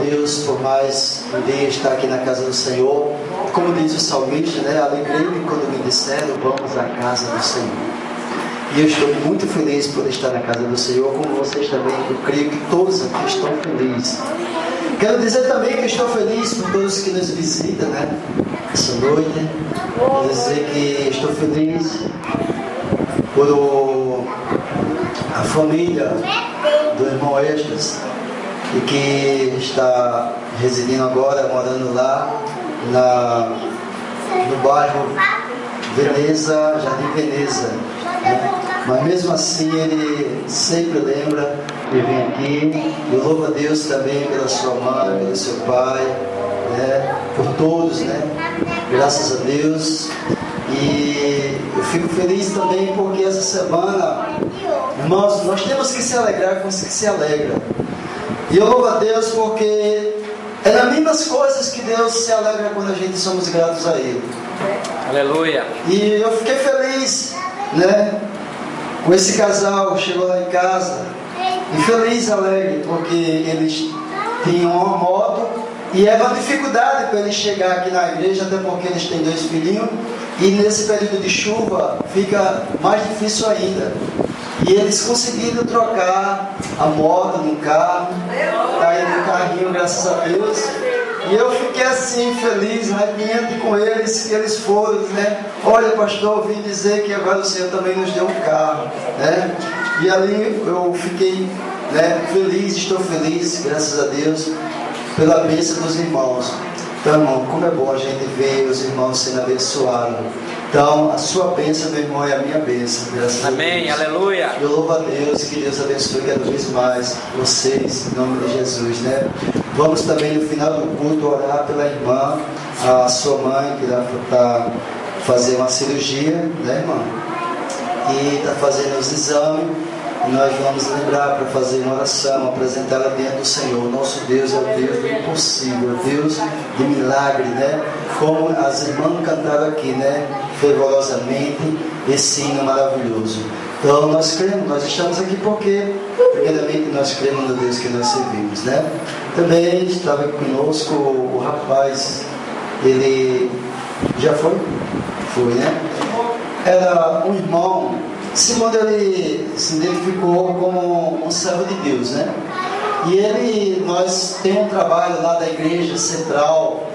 Deus por mais um dia estar aqui na casa do Senhor. Como diz o salmista, né? Alegrei-me quando me disseram, vamos à casa do Senhor. E eu estou muito feliz por estar na casa do Senhor, como vocês também. Eu creio que todos aqui estão felizes. Quero dizer também que estou feliz por todos que nos visitam, né? Essa noite. Quero dizer que estou feliz por a família do irmão Esdras, e que está residindo agora, morando lá no bairro Veneza, Jardim Veneza, né? Mas mesmo assim ele sempre lembra de vir aqui. Eu louvo a Deus também pela sua mãe, pelo seu pai, né? Por todos, né? Graças a Deus. E eu fico feliz também porque essa semana, irmãos, nós temos que se alegrar com os que se alegram. E eu louvo a Deus porque é nas mesmas coisas que Deus se alegra quando a gente somos gratos a Ele. Aleluia. E eu fiquei feliz, né? Com esse casal, chegou lá em casa. E feliz, alegre, porque eles tinham uma moto. E é uma dificuldade para eles chegar aqui na igreja, até porque eles têm 2 filhinhos. E nesse período de chuva fica mais difícil ainda. E eles conseguiram trocar a moto no carro, tá aí no carrinho, graças a Deus. E eu fiquei assim feliz, radiante com eles, que eles foram, né? Olha, pastor, ouvi dizer que agora o Senhor também nos deu um carro, né? E ali eu fiquei, né, feliz, estou feliz, graças a Deus, pela bênção dos irmãos. Então, irmão, como é bom a gente ver os irmãos sendo abençoados. Então, a sua bênção, meu irmão, é a minha bênção, graças Amém, a Deus. aleluia. Eu louvo a Deus, que Deus abençoe cada vez mais vocês, em nome de Jesus, né? Vamos também no final do culto orar pela irmã, a sua mãe, que está fazendo uma cirurgia, né, irmã? E está fazendo os exames. E nós vamos lembrar para fazer uma oração, apresentá-la diante do Senhor. Nosso Deus é o Deus do impossível, o Deus de milagre, né? Como as irmãs cantaram aqui, né? Fervorosamente, esse hino maravilhoso. Então nós cremos, nós estamos aqui porque, primeiramente, nós cremos no Deus que nós servimos, né? Também estava conosco o rapaz, ele já foi? Foi, né? Era um irmão. Segundo ele se identificou como um servo de Deus, né? E nós temos um trabalho lá da igreja central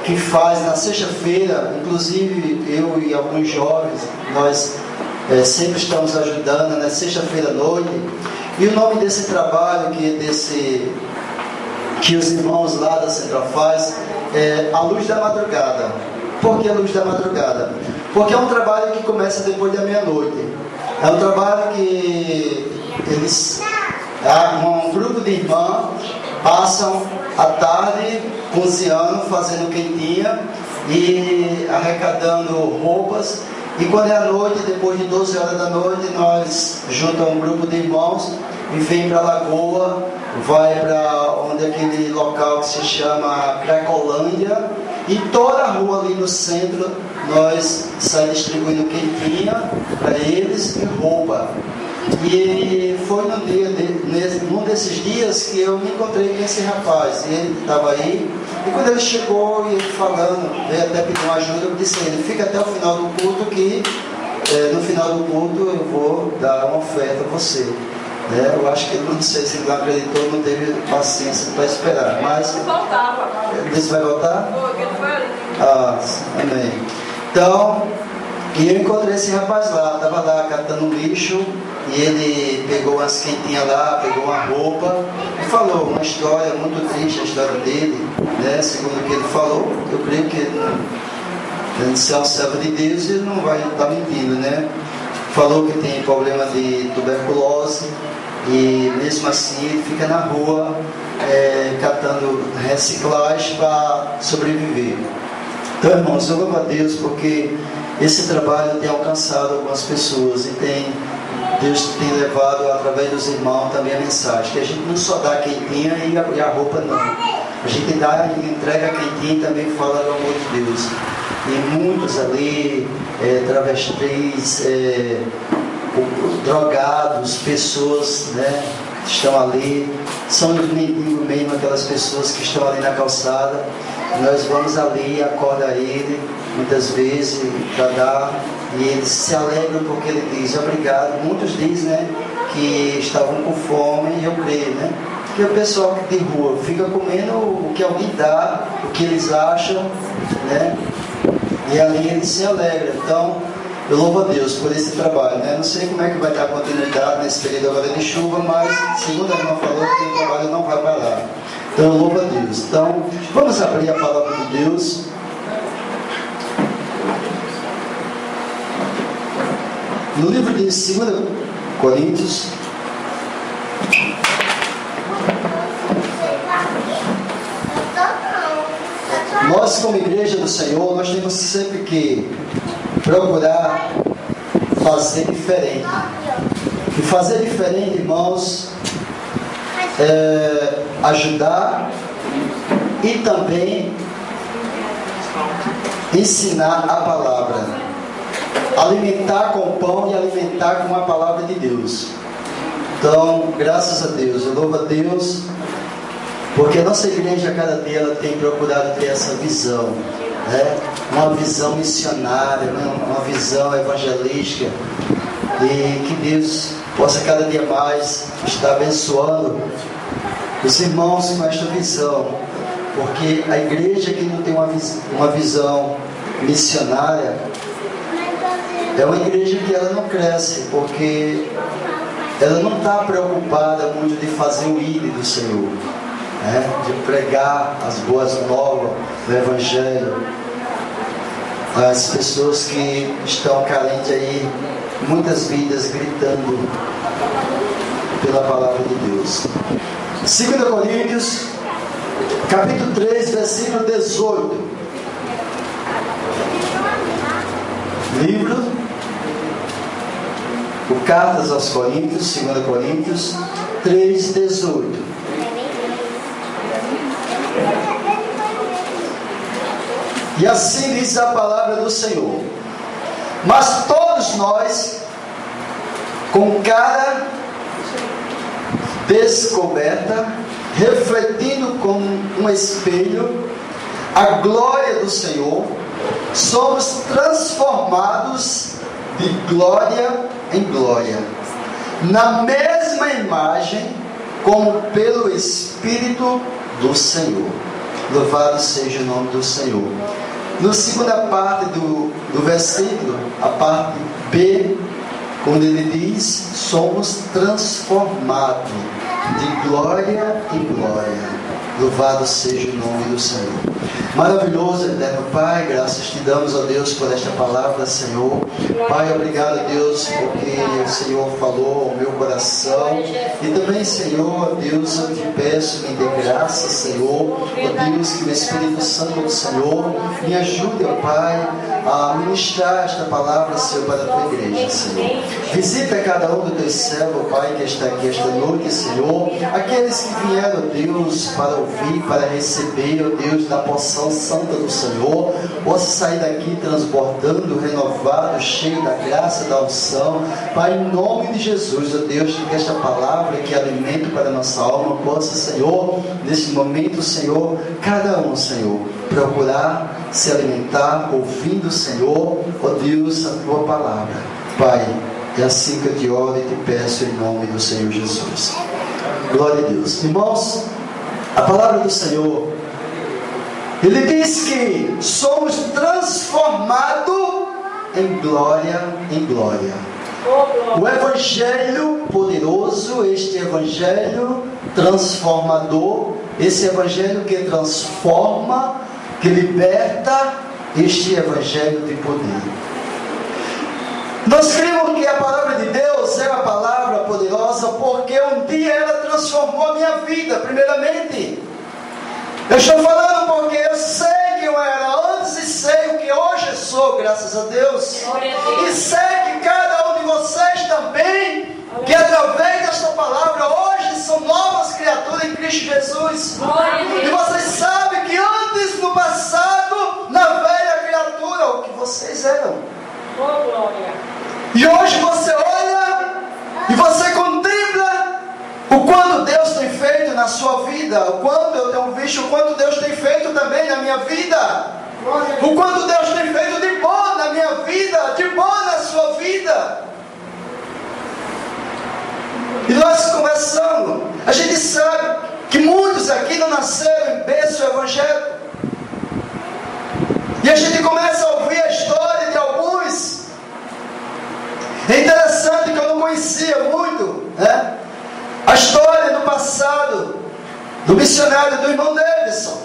que faz na sexta-feira, inclusive eu e alguns jovens, nós sempre estamos ajudando na sexta-feira à noite. E o nome desse trabalho que os irmãos lá da central faz é A Luz da Madrugada. Por que A Luz da Madrugada? Porque é um trabalho que começa depois da meia-noite. É um trabalho que um grupo de irmãs passam a tarde cozinhando, fazendo quentinha e arrecadando roupas. E quando é à noite, depois de 12 horas da noite, nós juntamos um grupo de irmãos e vem para a Lagoa, vai para onde é aquele local que se chama Cracolândia. E toda a rua ali no centro, nós saímos distribuindo quentinha para eles e roupa. E foi num desses dias que eu me encontrei com esse rapaz. E ele estava aí. E quando ele chegou e ele falando, veio até pedir uma ajuda, eu disse a ele, fica até o final do culto que no final do culto eu vou dar uma oferta a você. Eu acho que ele, não sei se ele não acreditou, não teve paciência para esperar. Mas ele disse, vai voltar? Amém. Então, e eu encontrei esse rapaz lá, estava lá catando um lixo, e ele pegou umas quentinhas lá, pegou uma roupa, e falou uma história muito triste, a história dele, né? Segundo o que ele falou, eu creio que ele se é um servo de Deus, ele não vai estar mentindo, né? Falou que tem problema de tuberculose, e mesmo assim ele fica na rua catando reciclagem para sobreviver. Então, irmãos, eu louvo a Deus porque esse trabalho tem alcançado algumas pessoas e Deus tem levado através dos irmãos também a mensagem, que a gente não só dá a quentinha e a roupa não, a gente dá e entrega a quentinha e também fala do amor de Deus. E muitos ali, travestis, drogados, pessoas, né, estão ali, são os mendigos mesmo, aquelas pessoas que estão ali na calçada. Nós vamos ali, acorda ele, muitas vezes, para dar, e eles se alegram porque ele diz obrigado. Muitos dizem, né, que estavam com fome, e eu creio, né, que o pessoal de rua fica comendo o que alguém dá, o que eles acham, né, e ali eles se alegram. Então, eu louvo a Deus por esse trabalho, né? Não sei como é que vai dar continuidade nesse período agora de chuva, mas segundo a irmã falou, que o trabalho não vai parar. Então eu louvo a Deus. Então, vamos abrir a palavra de Deus. No livro de 2 Coríntios. Nós, como igreja do Senhor, nós temos sempre que procurar fazer diferente. E fazer diferente, irmãos, é ajudar e também ensinar a palavra. Alimentar com o pão e alimentar com a palavra de Deus. Então, graças a Deus, eu louvo a Deus, porque a nossa igreja, a cada dia, ela tem procurado ter essa visão, né? Uma visão missionária, uma visão evangelística, e que Deus possa cada dia mais estar abençoando os irmãos com esta visão, porque a igreja que não tem uma visão missionária é uma igreja que ela não cresce, porque ela não está preocupada muito de fazer o ID do Senhor, né? De pregar as boas novas do Evangelho às pessoas que estão carentes aí, muitas vidas gritando pela palavra de Deus. 2 Coríntios capítulo 3, versículo 18. Livro, o Cartas aos Coríntios, 2 Coríntios 3, 18. E assim diz a palavra do Senhor: mas todos nós, com cara descoberta, refletindo como um espelho a glória do Senhor, somos transformados de glória em glória, na mesma imagem, como pelo Espírito do Senhor. Louvado seja o nome do Senhor. Na segunda parte do versículo, a parte B, quando ele diz: somos transformados de glória em glória. Louvado seja o nome do Senhor. Maravilhoso, eterno Pai, graças te damos, ó Deus, por esta palavra, Senhor. Pai, obrigado, Deus, porque o Senhor falou ao meu coração. E também, Senhor, Deus, eu te peço, me dê graça, Senhor. Ó Deus, que o Espírito Santo do Senhor me ajude, ó Pai, a ministrar esta palavra, Senhor, para a tua igreja, Senhor. Visita cada um dos teus servos, Pai, que está aqui esta noite, Senhor. Aqueles que vieram, Deus, para ouvir, para receber, ó Deus, da porção santa do Senhor, possa sair daqui transbordando, renovado, cheio da graça, da unção. Pai, em nome de Jesus, ó Deus, que esta palavra, que é alimento para a nossa alma, possa, Senhor, nesse momento, Senhor, cada um, Senhor, procurar se alimentar, ouvindo, Senhor, ó Deus, a tua palavra. Pai, é assim que eu te oro e te peço em nome do Senhor Jesus. Glória a Deus. Irmãos, a palavra do Senhor, ele diz que somos transformados em glória em glória. O Evangelho poderoso, este Evangelho transformador, esse Evangelho que transforma, que liberta, este Evangelho de poder. Nós cremos que a palavra de Deus é uma palavra poderosa, porque um dia ela transformou a minha vida, primeiramente. Eu estou falando porque eu sei que eu era antes e sei o que hoje sou, graças a Deus. E sei que cada um de vocês também, que através desta palavra hoje são novas criaturas em Cristo Jesus. E vocês sabem que antes, no passado, na velha criatura, o que vocês eram. E hoje você olha e você contempla o quanto na sua vida, o quanto eu tenho visto, o quanto Deus tem feito também na minha vida, o quanto Deus tem feito de bom na minha vida, de bom na sua vida. E nós conversamos, a gente sabe que muitos aqui não nasceram em berço evangélico. E a gente começa a ouvir a história de alguns. É interessante que eu não conhecia muito, né? A história do passado do missionário do irmão Davidson.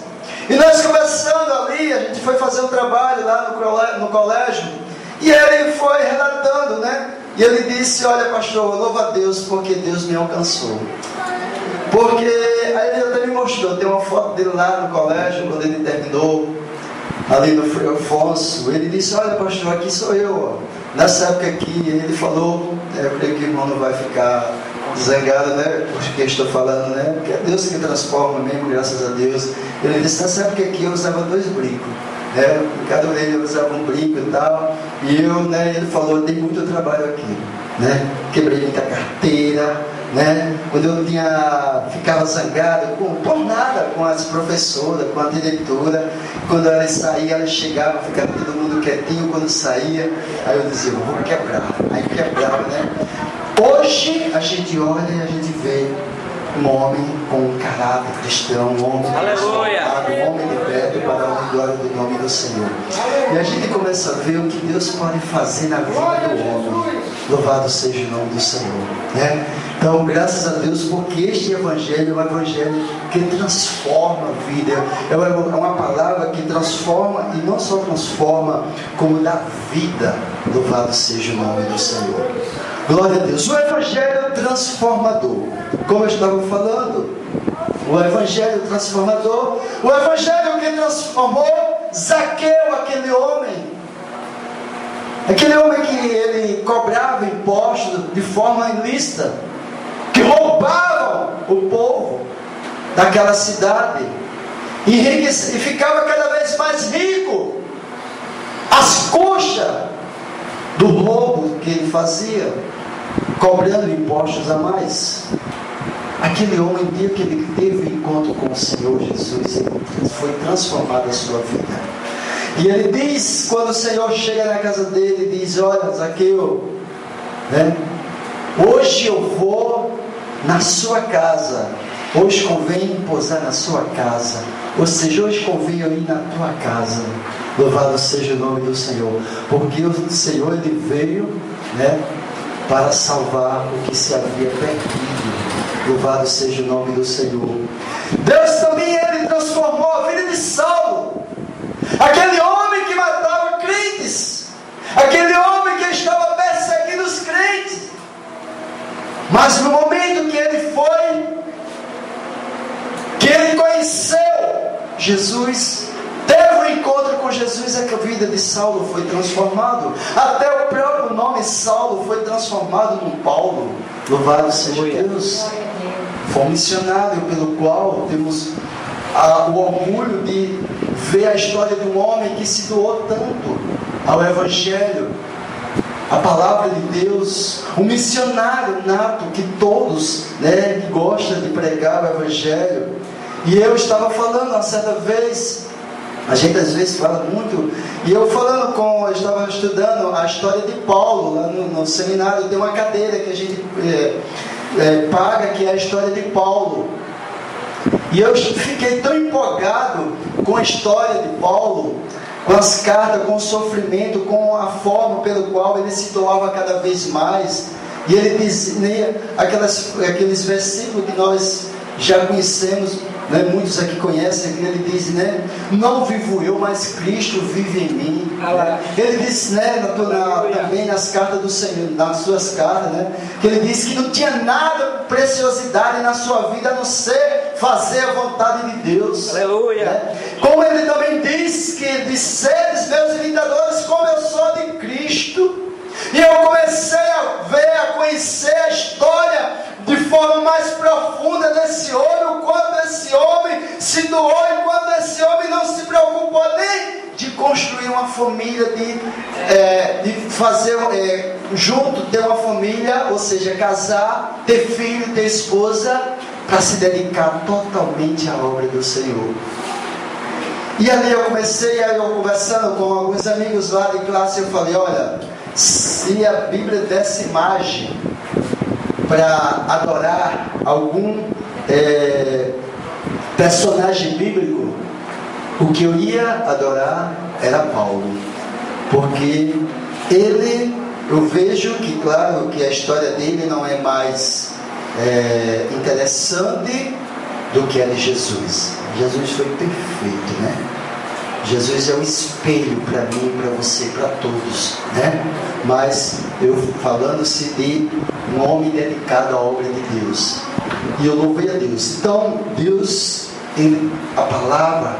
E nós conversando ali, a gente foi fazer um trabalho lá no colégio, e ele foi relatando, né? E ele disse: olha, pastor, louva a Deus porque Deus me alcançou. Porque aí ele até me mostrou, tem uma foto dele lá no colégio, quando ele terminou, ali no Frei Afonso. Ele disse: olha, pastor, aqui sou eu, ó. Nessa época aqui, ele falou, eu creio que o irmão não vai ficar zangado, né, porque estou falando, né, porque é Deus que transforma mesmo, graças a Deus. Ele disse: nessa época aqui eu usava 2 brincos, né, em cada orelha eu usava um brinco e tal, e eu, né, ele falou: eu dei muito trabalho aqui, né, quebrei muita carteira, né, quando eu ficava zangado por nada com as professoras, com a diretora, quando ela saía, ela chegava, ficava todo mundo quietinho, quando saía, aí eu dizia: eu vou quebrar, aí quebrava, né. Hoje a gente olha e a gente vê um homem com um caráter cristão, um homem transformado, um homem liberto para a honra e glória do nome do Senhor. E a gente começa a ver o que Deus pode fazer na vida do homem. Louvado seja o nome do Senhor, né? Então, graças a Deus, porque este evangelho é um evangelho que transforma a vida. É uma palavra que transforma, e não só transforma, como dá vida. Louvado seja o nome do Senhor. Glória a Deus. O evangelho transformador, como eu estava falando, o evangelho transformador, o evangelho que transformou Zaqueu, aquele homem que ele cobrava impostos de forma ilícita, que roubavam o povo daquela cidade, e ficava cada vez mais rico às custas do roubo que ele fazia, cobrando impostos a mais. Aquele homem, no dia que ele teve um encontro com o Senhor Jesus, foi transformada a sua vida. E ele diz, quando o Senhor chega na casa dele, diz: olha, Zaqueu, né, hoje eu vou na sua casa, hoje convém pousar na sua casa, ou seja, hoje convém eu ir na tua casa. Louvado seja o nome do Senhor, porque o Senhor, ele veio, né, para salvar o que se havia perdido. Louvado seja o nome do Senhor. Deus também, ele transformou a vida de Saulo, aquele homem que matava crentes, aquele homem que estava perseguindo os crentes. Mas no momento que ele conheceu Jesus, teve um encontro com Jesus, a vida de Saulo foi transformado. Até o próprio nome Saulo foi transformado em Paulo. Louvado seja Deus. Foi um missionário pelo qual temos o orgulho de ver a história de um homem que se doou tanto ao Evangelho, a palavra de Deus, um missionário nato que todos, né, que gostam de pregar o Evangelho. E eu estava falando uma certa vez, a gente às vezes fala muito, e eu estava estudando a história de Paulo lá no seminário. Tem uma cadeira que a gente paga, que é a história de Paulo. E eu fiquei tão empolgado com a história de Paulo, com as cartas, com o sofrimento, com a forma pelo qual ele se doava cada vez mais. E ele dizia aqueles versículos que nós já conhecemos, né? Muitos aqui conhecem, que ele diz, né? Não vivo eu, mas Cristo vive em mim. Ele diz, né, também nas cartas do Senhor, nas suas cartas, né, que ele disse que não tinha nada, preciosidade na sua vida, a não ser fazer a vontade de Deus. Aleluia. Né? Como ele também diz que de seres meus imitadores, como eu sou de Cristo. E eu comecei a conhecer a história de forma mais profunda desse homem, o quanto esse homem se doou, e quanto esse homem não se preocupou nem de construir uma família, de fazer junto, ter uma família, ou seja, casar, ter filho, ter esposa, para se dedicar totalmente à obra do Senhor. E ali eu conversando com alguns amigos lá de classe, eu falei, olha, se a Bíblia desse imagem para adorar algum personagem bíblico, o que eu ia adorar era Paulo, porque ele, eu vejo que, claro, que a história dele não é mais interessante do que a de Jesus. Jesus foi perfeito, né? Jesus é um espelho para mim, para você, para todos, né? Mas eu falando-se de um homem dedicado à obra de Deus, e eu louvei a Deus. Então Deus, a palavra